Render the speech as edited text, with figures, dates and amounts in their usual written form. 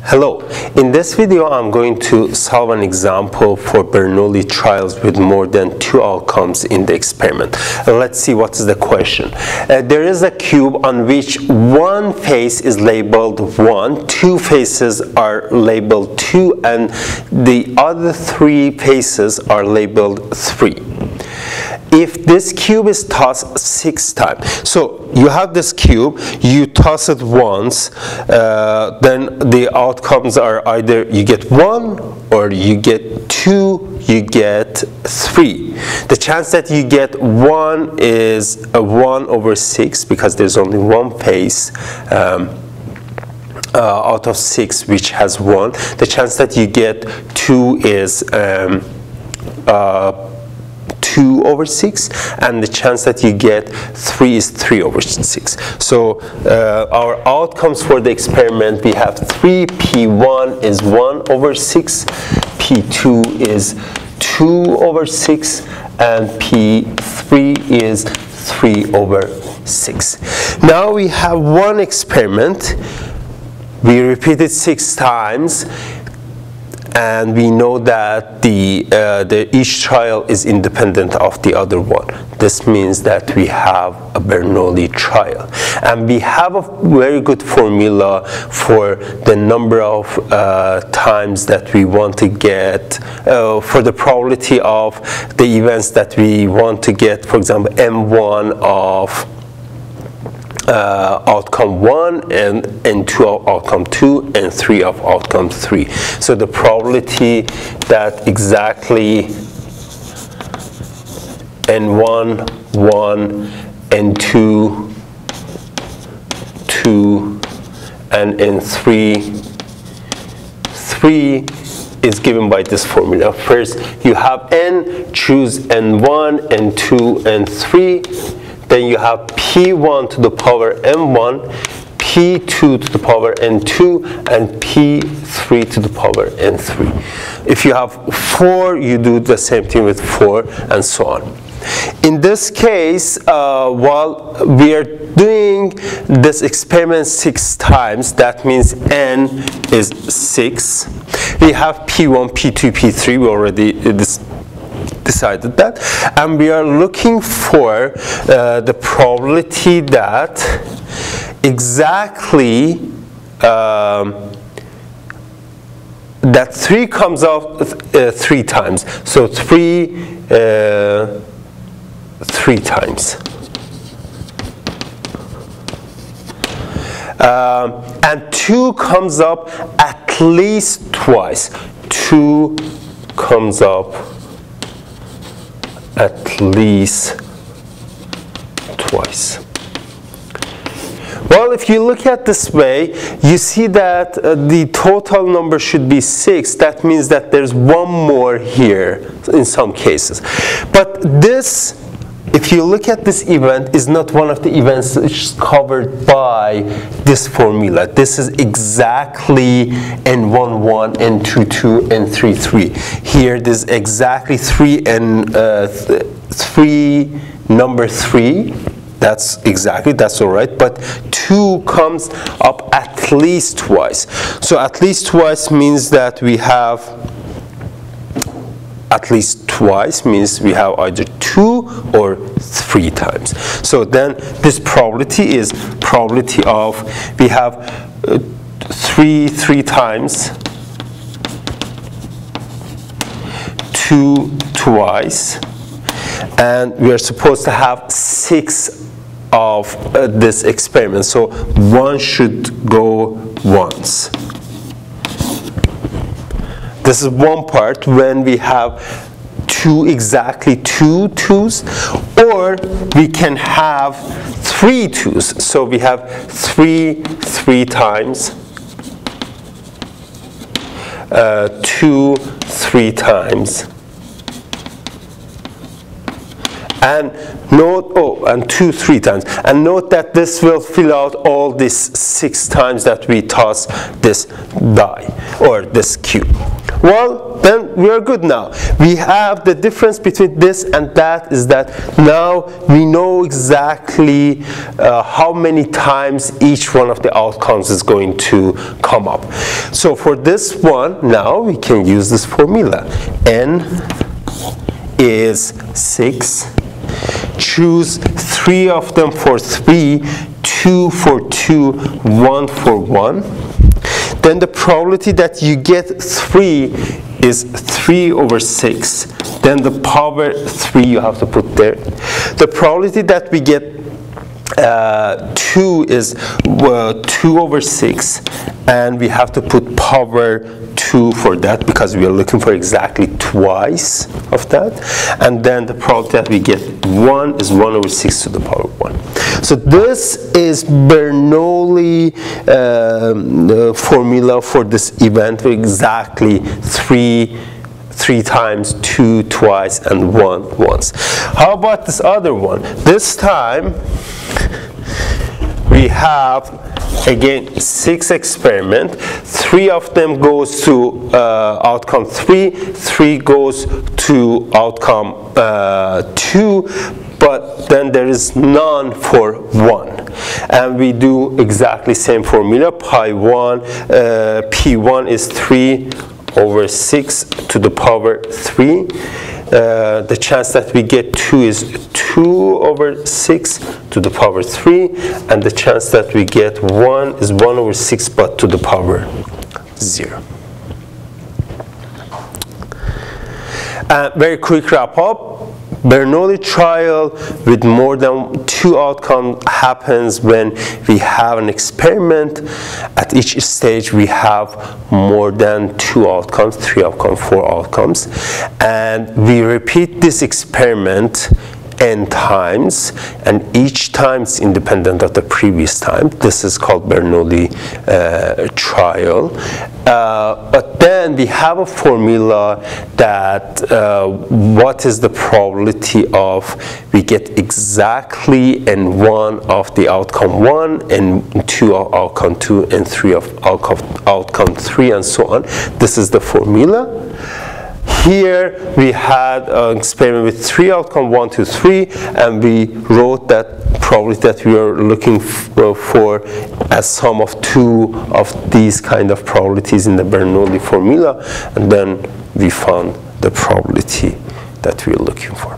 Hello, in this video I'm going to solve an example for Bernoulli trials with more than 2 outcomes in the experiment. Let's see what is the question. There is a cube on which one face is labeled 1, 2 faces are labeled 2, and the other 3 faces are labeled 3. If this cube is tossed 6 times, so you have this cube, you toss it once, then the outcomes are either you get 1 or you get 2, you get 3. The chance that you get 1 is 1/6 because there's only one face out of 6 which has 1. The chance that you get 2 is 2/6, and the chance that you get 3 is 3/6. So our outcomes for the experiment, we have 3p1 is 1/6, p2 is 2/6, and p3 is 3/6. Now we have one experiment. We repeat it 6 times. And we know that each trial is independent of the other one. This means that we have a Bernoulli trial. And we have a very good formula for the number of times that we want to get, for the probability of the events that we want to get, for example, M1 of outcome 1 and N2 of outcome 2 and 3 of outcome 3. So the probability that exactly N1, 1, N2, 2, and N3, 3 is given by this formula. First, you have N, choose N1, N2, and 3. Then you have P1 to the power M1, P2 to the power N2, and P3 to the power N3. If you have 4, you do the same thing with 4, and so on. In this case, while we are doing this experiment 6 times, that means N is 6. We have P1, P2, P3. We already decided that, and we are looking for the probability that exactly that 3 comes out 3 times. So 3 times. And 2 comes up at least twice. 2 comes up at least twice. Well, if you look at this way, you see that the total number should be 6. That means that there's one more here in some cases. But this, if you look at this event, is not one of the events which is covered by this formula. This is exactly N1, 1, N2, 2, and 3, 3. Here, this is exactly 3 and 3, number 3. That's all right. But 2 comes up at least twice. So at least twice means that we have at least twice means we have either 2 or 3 times. So then this probability is probability of, we have 3 times, 2 twice, and we are supposed to have 6 of this experiment. So 1 should go once. This is one part when we have exactly 2 2s, or we can have 3 2s. So we have 3 times, 2 3 times, and note, and 2 3 times. And note that this will fill out all these 6 times that we toss this die or this cube. Well, then we are good now. We have the difference between this and that is that now we know exactly how many times each one of the outcomes is going to come up. So for this one, now we can use this formula. N is 6. Choose 3 of them for 3, 2 for 2, 1 for 1. Then the probability that you get 3 is 3 over 6. Then the power 3 you have to put there. The probability that we get 2 is 2 over 6, and we have to put power 2 for that because we are looking for exactly twice of that. And then the probability that we get 1 is 1 over 6 to the power 1. So this is Bernoulli formula for this event, exactly 3 times, 2 twice, and 1 once. How about this other one? This time we have again 6 experiments. 3 of them goes to outcome 3, 3 goes to outcome 2, but then there is none for 1. And we do exactly same formula. P1 is 3 over 6 to the power 3. The chance that we get 2 is 2 over 6 to the power 3, and the chance that we get 1 is 1 over 6 but to the power 0. Very quick wrap up. Bernoulli trial with more than 2 outcomes happens when we have an experiment. At each stage we have more than 2 outcomes, 3 outcomes, 4 outcomes, and we repeat this experiment n times, and each time is independent of the previous time. This is called Bernoulli trial. But then we have a formula that what is the probability of we get exactly n1 of the outcome 1, n2 of outcome 2, and 3 of outcome 3, and so on. This is the formula. Here we had an experiment with 3 outcomes, 1, 2, 3, and we wrote that probability that we are looking for as sum of 2 of these kind of probabilities in the Bernoulli formula, and then we found the probability that we are looking for.